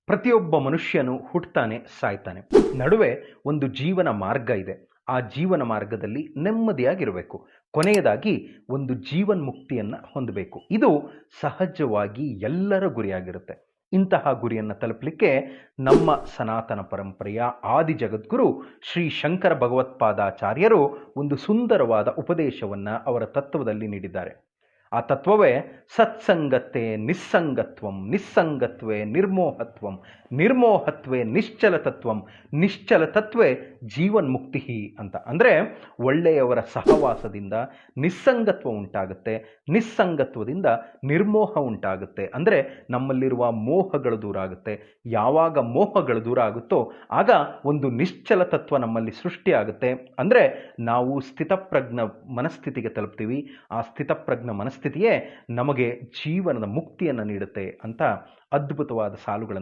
ಪ್ರತಿಯೊಬ್ಬ ಮನುಷ್ಯನು ಹುಟ್ಟುತ್ತಾನೆ, ಸಾಯ್ತಾನೆ. ನಡುವೆ ಒಂದು ಜೀವನ ಮಾರ್ಗ ಇದೆ. ಆ ಜೀವನ ಮಾರ್ಗದಲ್ಲಿ ನೆಮ್ಮದಿಯಾಗಿರಬೇಕು. ಕೊನೆಯದಾಗಿ ಒಂದು ಜೀವನ್ಮುಕ್ತಿಯನ್ನು ಹೊಂದಬೇಕು. ಇದು ಸಹಜವಾಗಿ ಎಲ್ಲರ ಗುರಿಯಾಗಿರುತ್ತೆ. ಇಂತಹ ಗುರಿಯನ್ನು ತಲುಪಲಿಕ್ಕೆ ನಮ್ಮ ಸನಾತನ ಪರಂಪರೆಯ ಆದಿ ಜಗದ್ಗುರು ಶ್ರೀ ಶಂಕರ ಭಗವತ್ಪಾದಾಚಾರ್ಯರು ಒಂದು ಸುಂದರವಾದ ಉಪದೇಶವನ್ನು ಅವರ ತತ್ವದಲ್ಲಿ ನೀಡಿದ್ದಾರೆ. ಆ ತತ್ವವೇ ಸತ್ಸಂಗತೆ ನಿಸ್ಸಂಗತ್ವಂ, ನಿಸ್ಸಂಗತ್ವೇ ನಿರ್ಮೋಹತ್ವಂ, ನಿರ್ಮೋಹತ್ವೇ ನಿಶ್ಚಲತತ್ವಂ, ನಿಶ್ಚಲತತ್ವೇ ಜೀವನ್ಮುಕ್ತಿ ಅಂತ. ಅಂದರೆ ಒಳ್ಳೆಯವರ ಸಹವಾಸದಿಂದ ನಿಸ್ಸಂಗತ್ವ ಉಂಟಾಗುತ್ತೆ, ನಿಸ್ಸಂಗತ್ವದಿಂದ ನಿರ್ಮೋಹ ಉಂಟಾಗುತ್ತೆ. ಅಂದರೆ ನಮ್ಮಲ್ಲಿರುವ ಮೋಹಗಳು ದೂರ ಆಗುತ್ತೆ. ಯಾವಾಗ ಮೋಹಗಳು ದೂರ ಆಗುತ್ತೋ ಆಗ ಒಂದು ನಿಶ್ಚಲ ತತ್ವ ನಮ್ಮಲ್ಲಿ ಸೃಷ್ಟಿಯಾಗುತ್ತೆ. ಅಂದರೆ ನಾವು ಸ್ಥಿತಪ್ರಜ್ಞ ಮನಸ್ಥಿತಿಗೆ ತಲುಪ್ತೀವಿ. ಆ ಸ್ಥಿತಪ್ರಜ್ಞ ಮನಸ್ಥಿತಿಯೇ ನಮಗೆ ಜೀವನದ ಮುಕ್ತಿಯನ್ನು ನೀಡುತ್ತೆ ಅಂತ ಅದ್ಭುತವಾದ ಸಾಲುಗಳನ್ನು